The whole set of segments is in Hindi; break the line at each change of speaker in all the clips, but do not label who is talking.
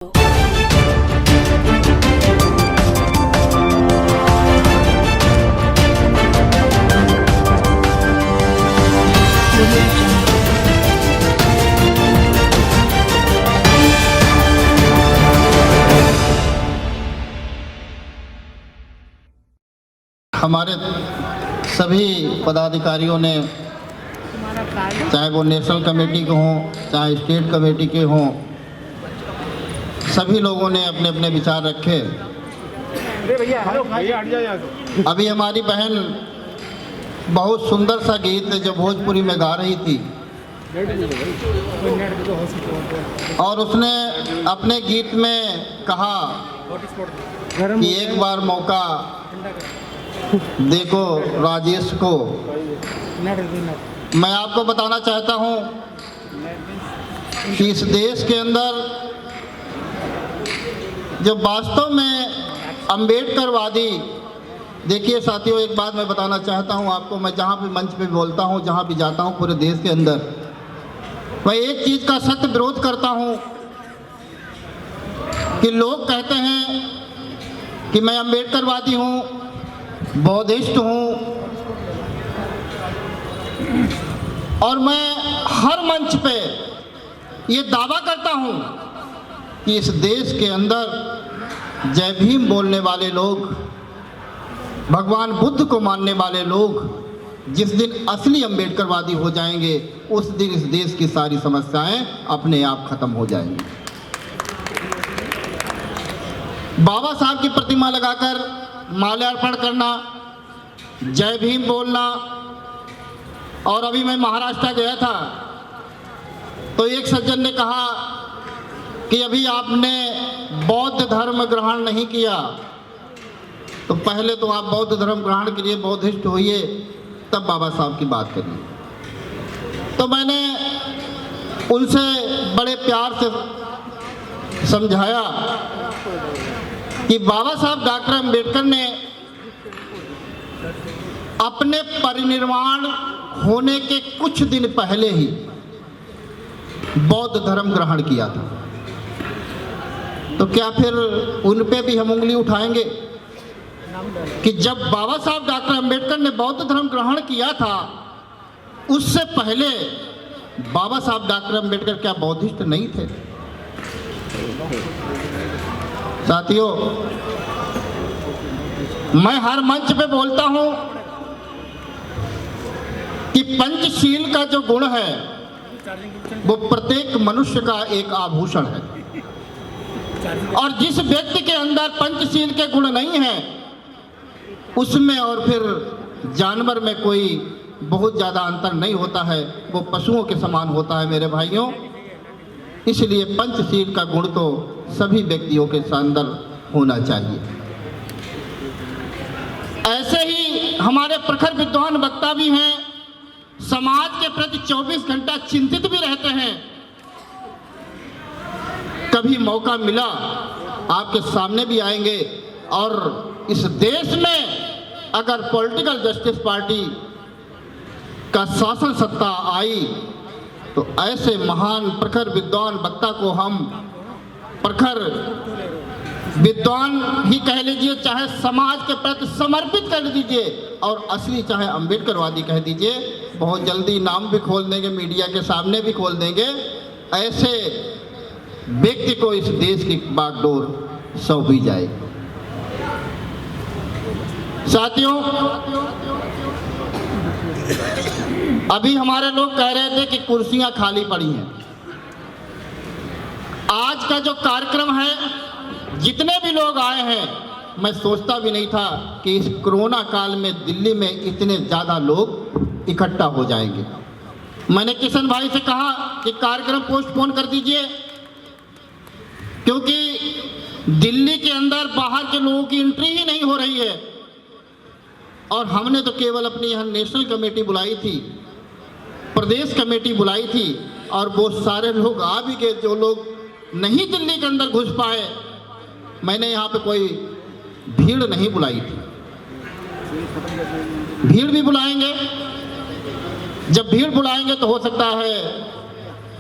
हमारे सभी पदाधिकारियों ने, चाहे वो नेशनल कमेटी के हों चाहे स्टेट कमेटी के हों, सभी लोगों ने अपने अपने विचार रखे। अभी हमारी बहन बहुत सुंदर सा गीत जो भोजपुरी में गा रही थी और उसने अपने गीत में कहा कि एक बार मौका देखो राजेश को। मैं आपको बताना चाहता हूं कि इस देश के अंदर जो वास्तव में अम्बेडकरवादी, देखिए साथियों, एक बात मैं बताना चाहता हूं आपको। मैं जहां भी मंच पे बोलता हूं, जहां भी जाता हूं पूरे देश के अंदर, मैं एक चीज का सख्त विरोध करता हूं कि लोग कहते हैं कि मैं अम्बेडकरवादी हूं, बौद्धिस्ट हूं, और मैं हर मंच पे ये दावा करता हूं कि इस देश के अंदर जय भीम बोलने वाले लोग, भगवान बुद्ध को मानने वाले लोग जिस दिन असली अम्बेडकरवादी हो जाएंगे, उस दिन इस देश की सारी समस्याएं अपने आप खत्म हो जाएंगी। बाबा साहब की प्रतिमा लगाकर माल्यार्पण करना, जय भीम बोलना। और अभी मैं महाराष्ट्र गया था तो एक सज्जन ने कहा कि अभी आपने बौद्ध धर्म ग्रहण नहीं किया, तो पहले तो आप बौद्ध धर्म ग्रहण के लिए बौद्धिस्ट होइए, तब बाबा साहब की बात करिए। तो मैंने उनसे बड़े प्यार से समझाया कि बाबा साहब डॉक्टर अम्बेडकर ने अपने परिनिर्वाण होने के कुछ दिन पहले ही बौद्ध धर्म ग्रहण किया था। तो क्या फिर उन पे भी हम उंगली उठाएंगे कि जब बाबा साहब डॉक्टर अम्बेडकर ने बौद्ध धर्म ग्रहण किया था, उससे पहले बाबा साहब डॉक्टर अम्बेडकर क्या बौद्धिस्ट नहीं थे? साथियों, मैं हर मंच पे बोलता हूं कि पंचशील का जो गुण है वो प्रत्येक मनुष्य का एक आभूषण है, और जिस व्यक्ति के अंदर पंचशील के गुण नहीं है, उसमें और फिर जानवर में कोई बहुत ज़्यादा अंतर नहीं होता है, वो पशुओं के समान होता है मेरे भाइयों। इसलिए पंचशील का गुण तो सभी व्यक्तियों के अंदर होना चाहिए। ऐसे ही हमारे प्रखर विद्वान वक्ता भी हैं, समाज के प्रति 24 घंटा चिंतित भी रहते हैं। कभी मौका मिला आपके सामने भी आएंगे, और इस देश में अगर पॉलिटिकल जस्टिस पार्टी का शासन सत्ता आई तो ऐसे महान प्रखर विद्वान वक्ता को हम प्रखर विद्वान ही कह लीजिए, चाहे समाज के प्रति समर्पित कर दीजिए, और असली चाहे अम्बेडकरवादी कह दीजिए। बहुत जल्दी नाम भी खोल देंगे, मीडिया के सामने भी खोल देंगे। ऐसे व्यक्ति को इस देश की बागडोर सौंपी जाए। साथियों, अभी हमारे लोग कह रहे थे कि कुर्सियां खाली पड़ी हैं। आज का जो कार्यक्रम है, जितने भी लोग आए हैं, मैं सोचता भी नहीं था कि इस कोरोना काल में दिल्ली में इतने ज़्यादा लोग इकट्ठा हो जाएंगे। मैंने किशन भाई से कहा कि कार्यक्रम पोस्टपोन कर दीजिए, क्योंकि दिल्ली के अंदर बाहर के लोगों की एंट्री ही नहीं हो रही है। और हमने तो केवल अपनी यहाँ नेशनल कमेटी बुलाई थी, प्रदेश कमेटी बुलाई थी, और वो सारे लोग आ भी गए जो लोग नहीं दिल्ली के अंदर घुस पाए। मैंने यहाँ पे कोई भीड़ नहीं बुलाई थी। भीड़ भी बुलाएंगे, जब भीड़ बुलाएंगे तो हो सकता है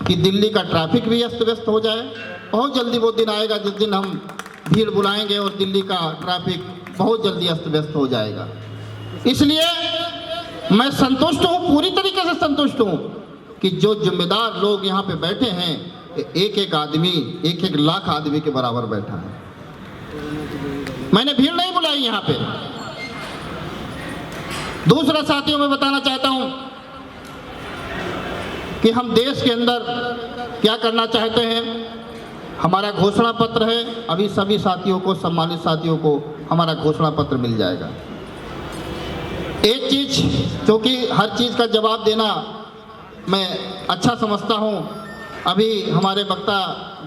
कि दिल्ली का ट्रैफिक भी अस्त व्यस्त हो जाए। बहुत जल्दी वो दिन आएगा जिस दिन हम भीड़ बुलाएंगे और दिल्ली का ट्रैफिक बहुत जल्दी अस्त व्यस्त हो जाएगा। इसलिए मैं संतुष्ट हूँ, पूरी तरीके से संतुष्ट हूँ कि जो जिम्मेदार लोग यहाँ पे बैठे हैं, एक एक आदमी 1-1 लाख आदमी के बराबर बैठा है। मैंने भीड़ नहीं बुलाई यहाँ पे। दूसरा साथियों मैं बताना चाहता हूँ कि हम देश के अंदर क्या करना चाहते हैं। हमारा घोषणा पत्र है, अभी सभी साथियों को, सम्मानित साथियों को हमारा घोषणा पत्र मिल जाएगा। एक चीज़, क्योंकि हर चीज़ का जवाब देना मैं अच्छा समझता हूँ, अभी हमारे वक्ता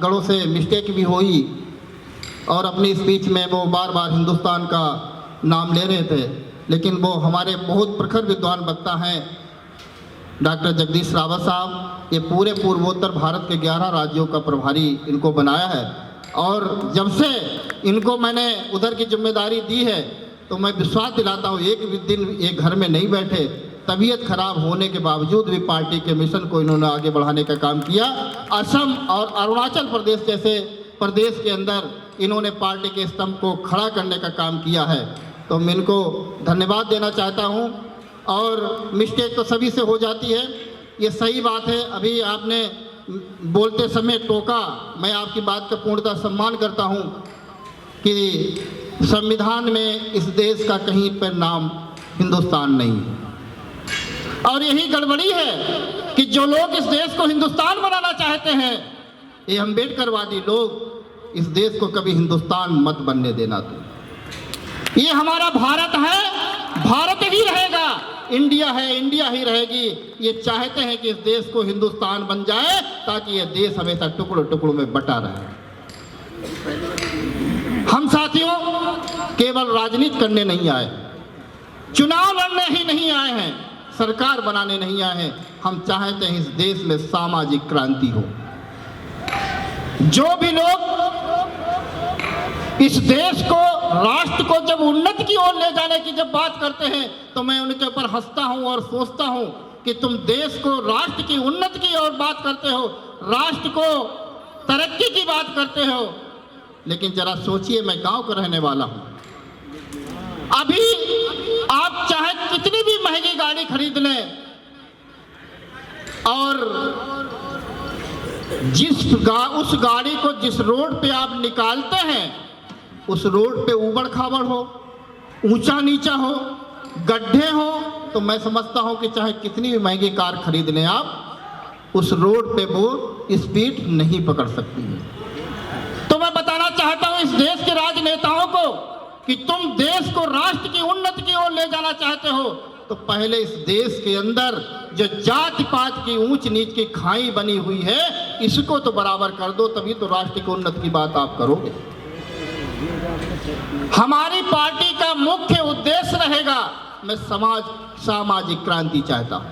गणों से मिस्टेक भी हुई और अपनी स्पीच में वो बार बार हिंदुस्तान का नाम ले रहे थे, लेकिन वो हमारे बहुत प्रखर विद्वान वक्ता हैं डॉक्टर जगदीश रावत साहब। ये पूरे पूर्वोत्तर भारत के 11 राज्यों का प्रभारी इनको बनाया है और जब से इनको मैंने उधर की जिम्मेदारी दी है तो मैं विश्वास दिलाता हूँ, एक भी दिन एक घर में नहीं बैठे। तबीयत खराब होने के बावजूद भी पार्टी के मिशन को इन्होंने आगे बढ़ाने का काम किया। असम और अरुणाचल प्रदेश जैसे प्रदेश के अंदर इन्होंने पार्टी के स्तंभ को खड़ा करने का काम किया है, तो मैं इनको धन्यवाद देना चाहता हूँ। और मिस्टेक तो सभी से हो जाती है, ये सही बात है। अभी आपने बोलते समय टोका, मैं आपकी बात का पूर्णतः सम्मान करता हूँ कि संविधान में इस देश का कहीं पर नाम हिंदुस्तान नहीं है और यही गड़बड़ी है कि जो लोग इस देश को हिंदुस्तान बनाना चाहते हैं, ये अम्बेडकरवादी लोग इस देश को कभी हिंदुस्तान मत बनने देना। तो ये हमारा भारत है, भारत ही रहेगा, इंडिया है, इंडिया ही रहेगी। ये चाहते हैं कि इस देश को हिंदुस्तान बन जाए ताकि ये देश हमेशा टुकड़ों टुकड़ों में बटा रहे। हम साथियों केवल राजनीति करने नहीं आए, चुनाव लड़ने ही नहीं आए हैं, सरकार बनाने नहीं आए हैं। हम चाहते हैं इस देश में सामाजिक क्रांति हो। जो भी लोग इस देश को, राष्ट्र को जब उन्नति की ओर ले जाने की जब बात करते हैं तो मैं उनके ऊपर हंसता हूं और सोचता हूं कि तुम देश को, राष्ट्र की उन्नति की ओर बात करते हो, राष्ट्र को तरक्की की बात करते हो, लेकिन जरा सोचिए, मैं गांव का रहने वाला हूं। अभी आप चाहे कितनी भी महंगी गाड़ी खरीद लें और उस गाड़ी को जिस रोड पे आप निकालते हैं उस रोड पे उबड़ खाबड़ हो, ऊंचा नीचा हो, गड्ढे हो, तो मैं समझता हूं कि चाहे कितनी भी महंगी कार खरीद लें आप, उस रोड पे वो स्पीड नहीं पकड़ सकती है। तो मैं बताना चाहता हूं इस देश के राजनेताओं को कि तुम देश को राष्ट्र की उन्नति की ओर ले जाना चाहते हो तो पहले इस देश के अंदर जो जाति पात की ऊंच नीच की खाई बनी हुई है इसको तो बराबर कर दो, तभी तो राष्ट्र की उन्नति की बात आप करोगे। हमारी पार्टी का मुख्य उद्देश्य रहेगा, मैं सामाजिक क्रांति चाहता हूं।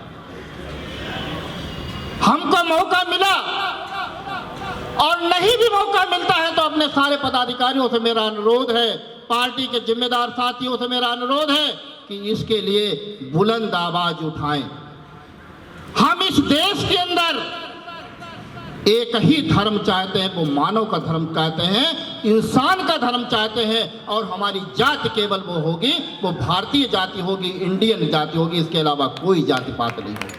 हमको मौका मिला और नहीं भी मौका मिलता है तो अपने सारे पदाधिकारियों से मेरा अनुरोध है, पार्टी के जिम्मेदार साथियों से मेरा अनुरोध है कि इसके लिए बुलंद आवाज उठाएं। हम इस देश के अंदर एक ही धर्म चाहते हैं, वो मानव का धर्म चाहते हैं, इंसान का धर्म चाहते हैं और हमारी जाति केवल वो होगी, वो भारतीय जाति होगी, इंडियन जाति होगी, इसके अलावा कोई जाति पात नहीं होगी।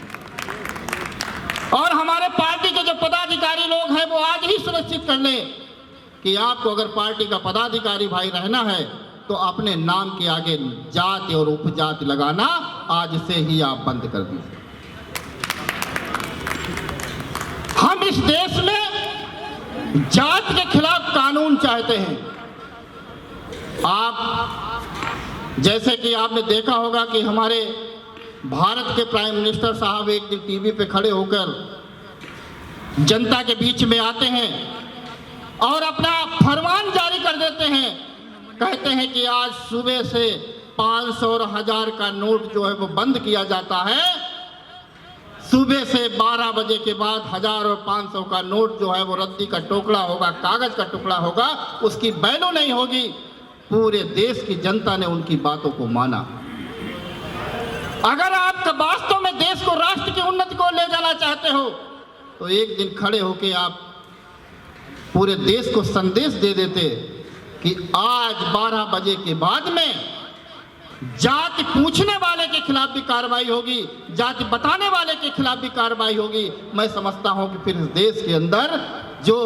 और हमारे पार्टी के जो पदाधिकारी लोग हैं वो आज ही सुनिश्चित कर लें कि आपको अगर पार्टी का पदाधिकारी भाई रहना है तो अपने नाम के आगे जाति और उपजाति लगाना आज से ही आप बंद कर दीजिए। हम इस देश में जाति के खिलाफ कानून चाहते हैं। आप जैसे कि आपने देखा होगा कि हमारे भारत के प्राइम मिनिस्टर साहब एक दिन टीवी पे खड़े होकर जनता के बीच में आते हैं और अपना फरमान जारी कर देते हैं, कहते हैं कि आज सुबह से 500 और 1000 का नोट जो है वो बंद किया जाता है। सुबह से 12 बजे के बाद 1000 और 500 का नोट जो है वो रद्दी का टुकड़ा होगा, कागज का टुकड़ा होगा, उसकी वैल्यू नहीं होगी। पूरे देश की जनता ने उनकी बातों को माना। अगर आप वास्तव में देश को, राष्ट्र की उन्नति को ले जाना चाहते हो तो एक दिन खड़े होकर आप पूरे देश को संदेश दे देते कि आज 12 बजे के बाद में जाति पूछने वाले के खिलाफ भी कार्रवाई होगी, जाति बताने वाले के खिलाफ भी कार्रवाई होगी। मैं समझता हूं कि फिर इस देश के अंदर जो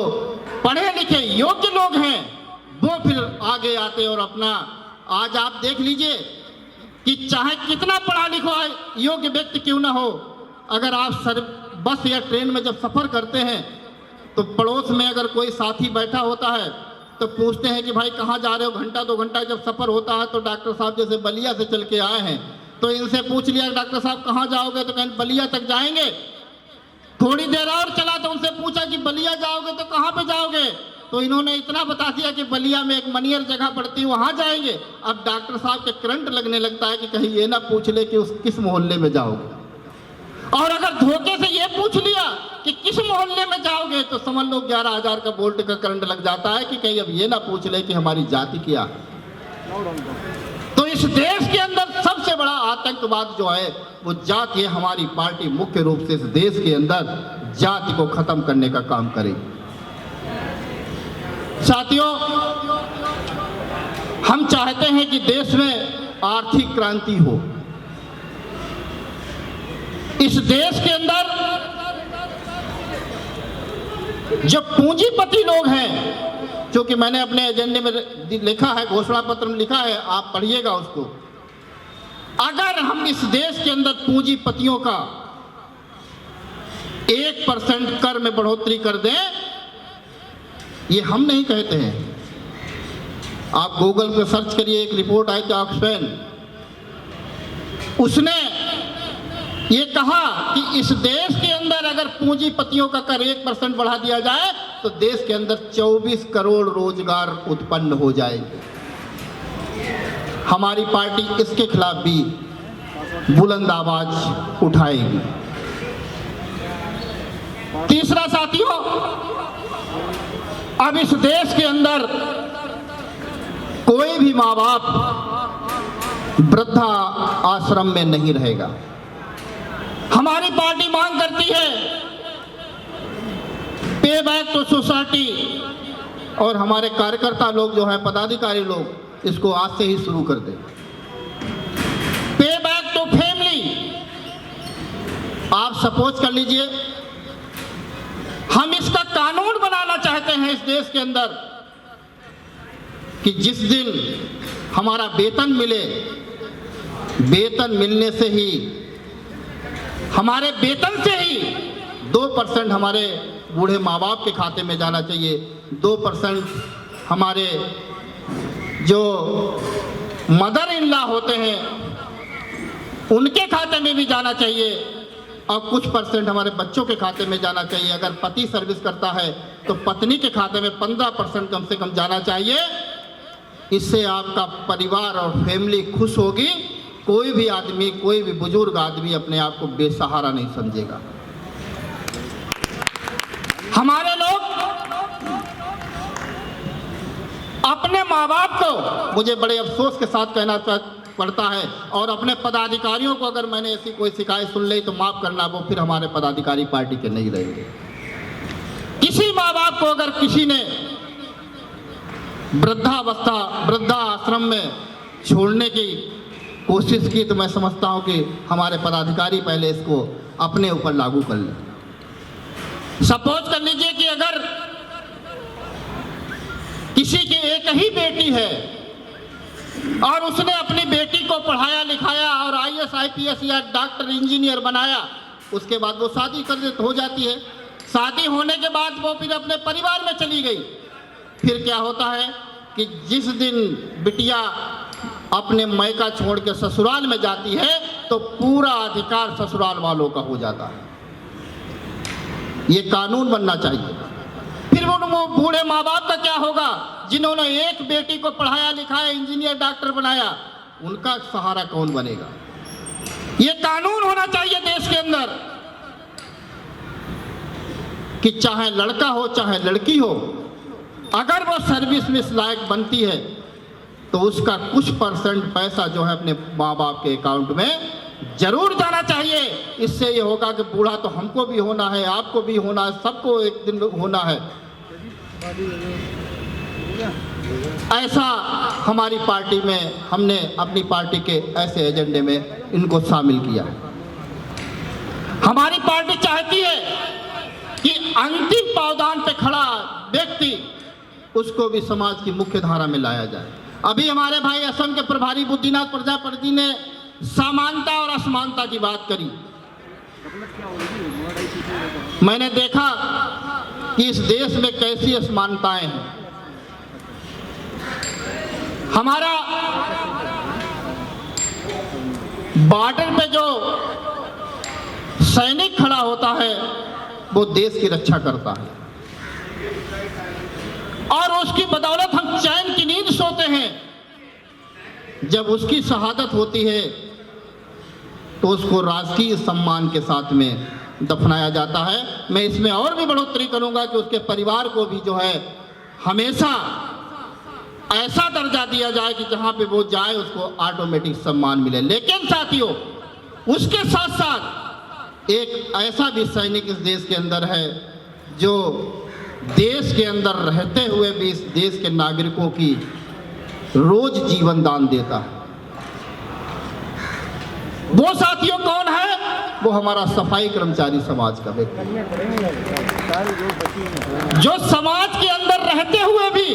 पढ़े लिखे योग्य लोग हैं वो फिर आगे आते और अपना, आज आप देख लीजिए कि चाहे कितना पढ़ा लिखा योग्य व्यक्ति क्यों ना हो, अगर आप बस या ट्रेन में जब सफ़र करते हैं तो पड़ोस में अगर कोई साथी बैठा होता है तो पूछते हैं कि भाई कहाँ जा रहे हो, घंटा 2 घंटा जब सफ़र होता है तो डॉक्टर साहब जैसे बलिया से चल के आए हैं तो इनसे पूछ लिया डॉक्टर साहब कहाँ जाओगे, तो कहें बलिया तक जाएंगे। थोड़ी देर और चला तो उनसे पूछा कि बलिया जाओगे तो कहाँ पे जाओगे, तो इन्होंने इतना बता दिया कि बलिया में एक मनियर जगह पड़ती है वहाँ जाएंगे। अब डॉक्टर साहब के करंट लगने लगता है कि कहीं ये ना पूछ ले कि उस किस मोहल्ले में जाओगे, और अगर धोखे से ये पूछ लिया कि किस मोहल्ले में जाओगे तो समझ लो 11,000 का वोल्ट का करंट लग जाता है कि कहीं अब ये ना पूछ ले कि हमारी जाति क्या है। तो इस देश के अंदर सबसे बड़ा आतंकवाद जो है वो जाति है। हमारी पार्टी मुख्य रूप से इस देश के अंदर जाति को खत्म करने का काम करेगी। साथियों, हम चाहते हैं कि देश में आर्थिक क्रांति हो। इस देश के अंदर जो पूंजीपति लोग हैं, जो कि मैंने अपने एजेंडे में लिखा है, घोषणा पत्र में लिखा है, आप पढ़िएगा उसको। अगर हम इस देश के अंदर पूंजीपतियों का 1% कर में बढ़ोतरी कर दें, ये हम नहीं कहते हैं, आप गूगल पे सर्च करिए, एक रिपोर्ट आई थी ऑक्सफैम, उसने ये कहा कि इस देश के अंदर अगर पूंजीपतियों का कर 1% बढ़ा दिया जाए तो देश के अंदर 24 करोड़ रोजगार उत्पन्न हो जाएंगे। हमारी पार्टी इसके खिलाफ भी बुलंद आवाज उठाएगी। तीसरा साथियों, अब इस देश के अंदर कोई भी माँ बाप वृद्धा आश्रम में नहीं रहेगा। हमारी पार्टी मांग करती है पे बैक टू सोसाइटी, और हमारे कार्यकर्ता लोग जो है, पदाधिकारी लोग, इसको आज से ही शुरू कर दें। पे बैक टू फैमिली, आप सपोज कर लीजिए हम इसका कानून बनाना चाहते हैं इस देश के अंदर कि जिस दिन हमारा वेतन मिले, वेतन मिलने से ही, हमारे वेतन से ही 2% हमारे बूढ़े माँ बाप के खाते में जाना चाहिए, 2% हमारे जो मदर इन लॉ होते हैं उनके खाते में भी जाना चाहिए, और कुछ % हमारे बच्चों के खाते में जाना चाहिए। अगर पति सर्विस करता है तो पत्नी के खाते में 15% कम से कम जाना चाहिए। इससे आपका परिवार और फैमिली खुश होगी। कोई भी आदमी, कोई भी बुजुर्ग आदमी अपने आप को बेसहारा नहीं समझेगा। हमारे लोग अपने माँ बाप को, मुझे बड़े अफसोस के साथ कहना पड़ता है, और अपने पदाधिकारियों को, अगर मैंने ऐसी कोई शिकायत सुन ली तो माफ करना, वो फिर हमारे पदाधिकारी पार्टी के नहीं रहेंगे। किसी माँ बाप को अगर किसी ने वृद्धा आश्रम में छोड़ने की कोशिश की तो मैं समझता हूं कि हमारे पदाधिकारी पहले इसको अपने ऊपर लागू कर लें। सपोज कर लीजिए कि अगर किसी की एक ही बेटी है और उसने अपनी बेटी को पढ़ाया लिखाया और IAS IPS या डॉक्टर इंजीनियर बनाया, उसके बाद वो शादी कर हो जाती है। शादी होने के बाद वो फिर अपने परिवार में चली गई। फिर क्या होता है कि जिस दिन बिटिया अपने मायका छोड़ के ससुराल में जाती है तो पूरा अधिकार ससुराल वालों का हो जाता है। ये कानून बनना चाहिए। फिर वो बूढ़े माँ बाप का क्या होगा जिन्होंने एक बेटी को पढ़ाया लिखाया, इंजीनियर डॉक्टर बनाया, उनका सहारा कौन बनेगा? ये कानून होना चाहिए देश के अंदर कि चाहे लड़का हो चाहे लड़की हो, अगर वो सर्विस में लायक बनती है तो उसका कुछ % पैसा जो है अपने माँ बाप के अकाउंट में जरूर जाना चाहिए। इससे ये होगा कि बूढ़ा तो हमको भी होना है, आपको भी होना है, सबको एक दिन होना है। ऐसा हमारी पार्टी में हमने अपनी पार्टी के ऐसे एजेंडे में इनको शामिल किया। हमारी पार्टी चाहती है कि अंतिम पावदान पे खड़ा व्यक्ति उसको भी समाज की मुख्य धारा में लाया जाए। अभी हमारे भाई असम के प्रभारी बुद्धिनाथ प्रजापति ने समानता और असमानता की बात करी। मैंने देखा कि इस देश में कैसी असमानताएं हैं। हमारा बॉर्डर पे जो सैनिक खड़ा होता है वो देश की रक्षा करता है और उसकी बदौलत हम चैन की नींद सोते हैं। जब उसकी शहादत होती है तो उसको राजकीय सम्मान के साथ में दफनाया जाता है। मैं इसमें और भी बढ़ोतरी करूंगा कि उसके परिवार को भी जो है हमेशा ऐसा दर्जा दिया जाए कि जहां पे वो जाए उसको ऑटोमेटिक सम्मान मिले। लेकिन साथियों, उसके साथ साथ एक ऐसा भी सैनिक इस देश के अंदर है जो देश के अंदर रहते हुए भी इस देश के नागरिकों की रोज जीवन दान देता है। वो साथियों कौन है? वो हमारा सफाई कर्मचारी समाज का व्यक्ति, जो समाज के अंदर रहते हुए भी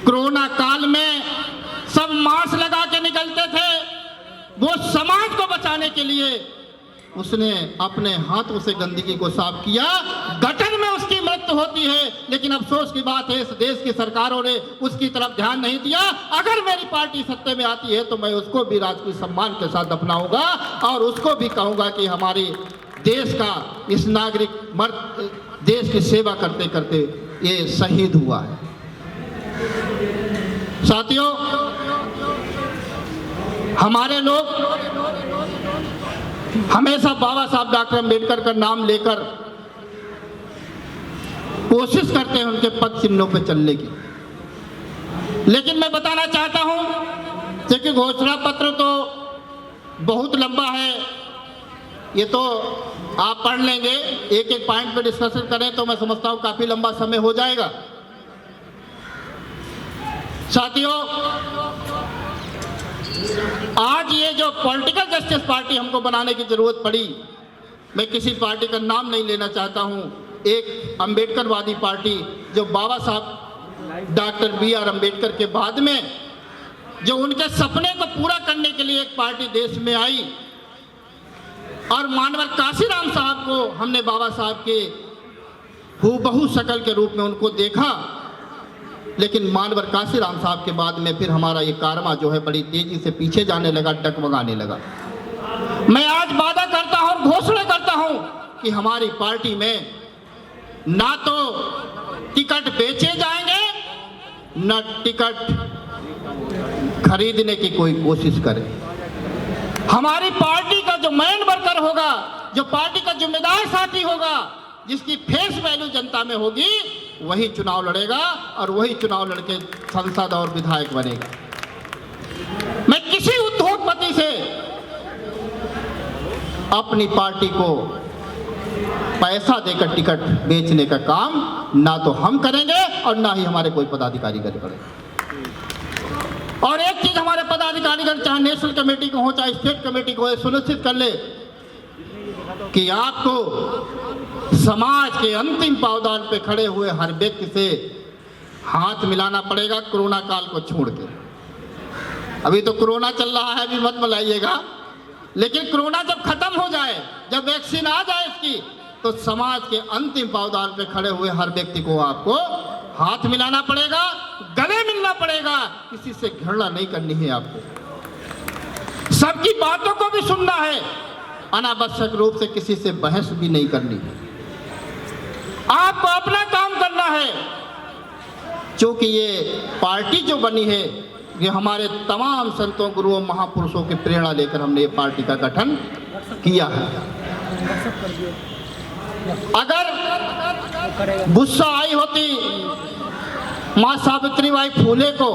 कोरोना काल में सब मास्क लगा के निकलते थे। वो समाज को बचाने के लिए उसने अपने हाथों से गंदगी को साफ किया। गटर में उसकी मृत्यु होती है, लेकिन अफसोस की बात है इस देश की सरकारों ने उसकी तरफ ध्यान नहीं दिया। अगर मेरी पार्टी सत्ते में आती है तो मैं उसको भी राजकीय सम्मान के साथ दफनाऊंगा और उसको भी कहूंगा कि हमारे देश का इस नागरिक मर्द देश की सेवा करते करते ये शहीद हुआ है। साथियों, हमारे लोग हमेशा बाबा साहब डॉक्टर अम्बेडकर का नाम लेकर कोशिश करते हैं उनके पद चिन्हों पर चलने की। लेकिन मैं बताना चाहता हूं कि घोषणा पत्र तो बहुत लंबा है, ये तो आप पढ़ लेंगे, एक एक पॉइंट पे डिस्कशन करें तो मैं समझता हूं काफी लंबा समय हो जाएगा। साथियों, आज ये जो पॉलिटिकल जस्टिस पार्टी हमको बनाने की जरूरत पड़ी, मैं किसी पार्टी का नाम नहीं लेना चाहता हूं, एक अंबेडकरवादी पार्टी जो बाबा साहब डॉक्टर BR अम्बेडकर के बाद में जो उनके सपने को पूरा करने के लिए एक पार्टी देश में आई और मानवर काशीराम साहब को हमने बाबा साहब के हूबहू शक्ल के रूप में उनको देखा। लेकिन मानवर काशीराम साहब के बाद में फिर हमारा ये कारवां जो है बड़ी तेजी से पीछे जाने लगा, डगमगाने लगा। मैं आज वादा करता हूं और घोषणा करता हूं कि हमारी पार्टी में ना तो टिकट बेचे जाएंगे, न टिकट खरीदने की कोई कोशिश करे। हमारी पार्टी का जो मेन वर्कर होगा, जो पार्टी का जिम्मेदार साथी होगा, जिसकी फेस वैल्यू जनता में होगी, वही चुनाव लड़ेगा और वही चुनाव लड़के सांसद और विधायक बनेगा। मैं किसी उद्योगपति से अपनी पार्टी को पैसा देकर टिकट बेचने का काम ना तो हम करेंगे और ना ही हमारे कोई पदाधिकारी करेंगे। और एक चीज हमारे पदाधिकारीगण, चाहे नेशनल कमेटी को हो चाहे स्टेट कमेटी को, सुनिश्चित कर ले कि आपको समाज के अंतिम पावदान पे खड़े हुए हर व्यक्ति से हाथ मिलाना पड़ेगा, कोरोना काल को छोड़ के। अभी तो कोरोना चल रहा है, अभी मत मिलाइएगा, लेकिन कोरोना जब खत्म हो जाए, जब वैक्सीन आ जाए इसकी, तो समाज के अंतिम पावदान पे खड़े हुए हर व्यक्ति को आपको हाथ मिलाना पड़ेगा, गले मिलना पड़ेगा, किसी से घृणा नहीं करनी है आपको, सबकी बातों को भी सुनना है, अनावश्यक रूप से किसी से बहस भी नहीं करनी है, आपको अपना काम करना है। क्योंकि ये पार्टी जो बनी है, ये हमारे तमाम संतों, गुरुओं, महापुरुषों की प्रेरणा लेकर हमने ये पार्टी का गठन किया है। अगर गुस्सा आई होती माँ सावित्रीबाई फूले को,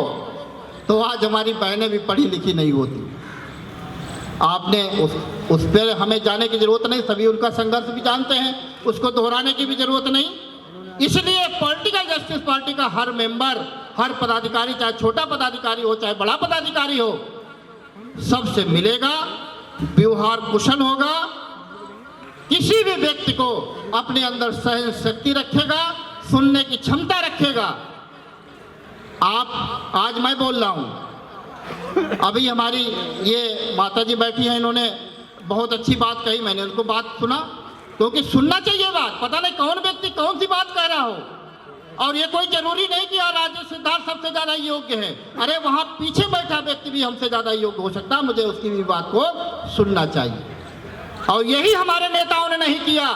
तो आज हमारी बहनें भी पढ़ी लिखी नहीं होती। आपने उस पर हमें जाने की जरूरत नहीं, सभी उनका संघर्ष भी जानते हैं, उसको दोहराने की भी जरूरत नहीं। इसलिए पॉलिटिकल जस्टिस पार्टी का हर मेंबर, हर पदाधिकारी, चाहे छोटा पदाधिकारी हो चाहे बड़ा पदाधिकारी हो, सबसे मिलेगा, व्यवहार कुशल होगा, किसी भी व्यक्ति को अपने अंदर सहन शक्ति रखेगा, सुनने की क्षमता रखेगा। आप आज मैं बोल रहा हूं, अभी हमारी ये माताजी बैठी हैं, इन्होंने बहुत अच्छी बात कही, मैंने उनको बात सुना, क्योंकि सुनना चाहिए बात, पता नहीं कौन व्यक्ति कौन सी बात कह रहा हो। और ये कोई जरूरी नहीं कि यार राजेश सिद्धार्थ सबसे ज्यादा योग्य है, अरे वहां पीछे बैठा व्यक्ति भी हमसे ज्यादा योग्य हो सकता है, मुझे उसकी भी बात को सुनना चाहिए। और यही हमारे नेताओं ने नहीं किया।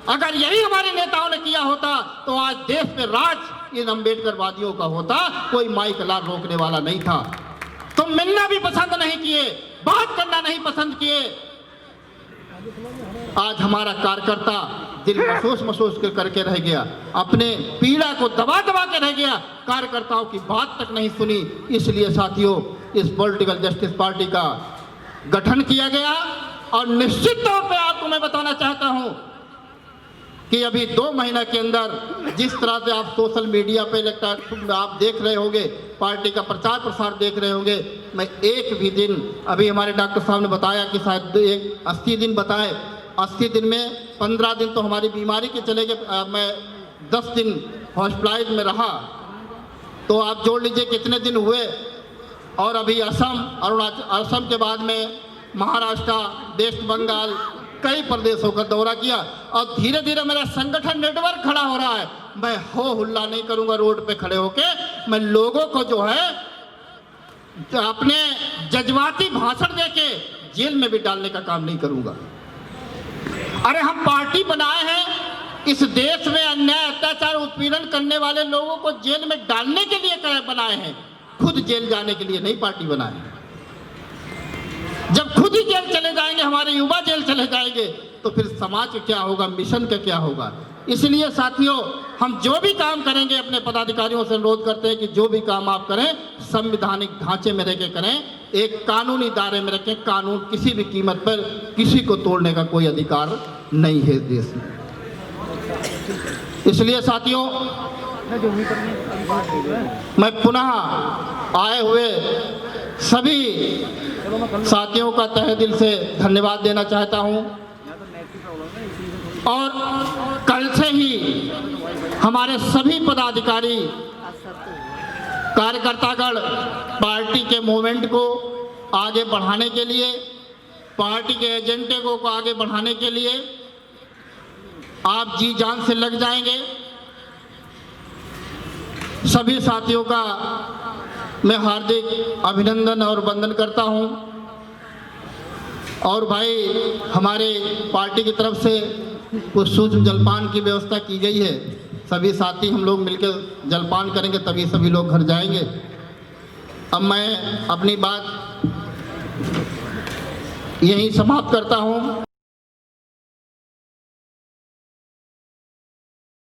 अगर यही हमारे नेताओं ने किया होता तो आज देश में राज इन अम्बेडकरवादियों का होता, कोई माई का लाल रोकने वाला नहीं था। तुम मिलना भी पसंद नहीं किए, बात करना नहीं पसंद किए। आज हमारा कार्यकर्ता दिल महसूस करके रह गया, अपने पीड़ा को दबा दबा के रह गया, कार्यकर्ताओं की बात तक नहीं सुनी। इसलिए साथियों, इस पॉलिटिकल जस्टिस पार्टी का गठन किया गया। और निश्चित तौर पे आपको मैं बताना चाहता हूं कि अभी 2 महीना के अंदर जिस तरह से आप सोशल मीडिया पे आप देख रहे होंगे, पार्टी का प्रचार प्रसार देख रहे होंगे, मैं एक भी दिन, अभी हमारे डॉक्टर साहब ने बताया कि शायद 80 दिन बताए, 80 दिन में 15 दिन तो हमारी बीमारी के चले गए, मैं 10 दिन हॉस्पिटलाइज में रहा, तो आप जोड़ लीजिए कितने दिन हुए। और अभी असम, अरुणाचल, असम के बाद में महाराष्ट्र, वेस्ट बंगाल, कई प्रदेशों का दौरा किया। और धीरे धीरे मेरा संगठन नेटवर्क खड़ा हो रहा है। मैं हो हुल्ला नहीं करूंगा रोड पे खड़े होके, मैं लोगों को जो है अपने जज्बाती भाषण देके जेल में भी डालने का काम नहीं करूंगा। अरे हम पार्टी बनाए हैं, इस देश में अन्याय, अत्याचार, उत्पीड़न करने वाले लोगों को जेल में डालने के लिए बनाए हैं, खुद जेल जाने के लिए नहीं पार्टी बनाए हैं। जब खुद ही जेल चले जाएंगे, हमारे युवा जेल चले जाएंगे, तो फिर समाज का क्या होगा, मिशन का क्या होगा। इसलिए साथियों, हम जो भी काम करेंगे, अपने पदाधिकारियों से अनुरोध करते हैं कि जो भी काम आप करें संवैधानिक ढांचे में रह के करें, एक कानूनी दायरे में रखें। कानून किसी भी कीमत पर किसी को तोड़ने का कोई अधिकार नहीं है इस देश में। इसलिए साथियों, मैं पुनः आए हुए सभी साथियों का तहे दिल से धन्यवाद देना चाहता हूं। और कल से ही हमारे सभी पदाधिकारी, कार्यकर्तागण पार्टी के मूवमेंट को आगे बढ़ाने के लिए, पार्टी के एजेंडे को आगे बढ़ाने के लिए आप जी जान से लग जाएंगे। सभी साथियों का मैं हार्दिक अभिनंदन और वंदन करता हूं। और भाई, हमारे पार्टी की तरफ से कुछ सूक्ष्म जलपान की व्यवस्था की गई है, सभी साथी हम लोग मिलकर जलपान करेंगे, तभी सभी लोग घर जाएंगे। अब मैं अपनी बात यहीं समाप्त करता हूं।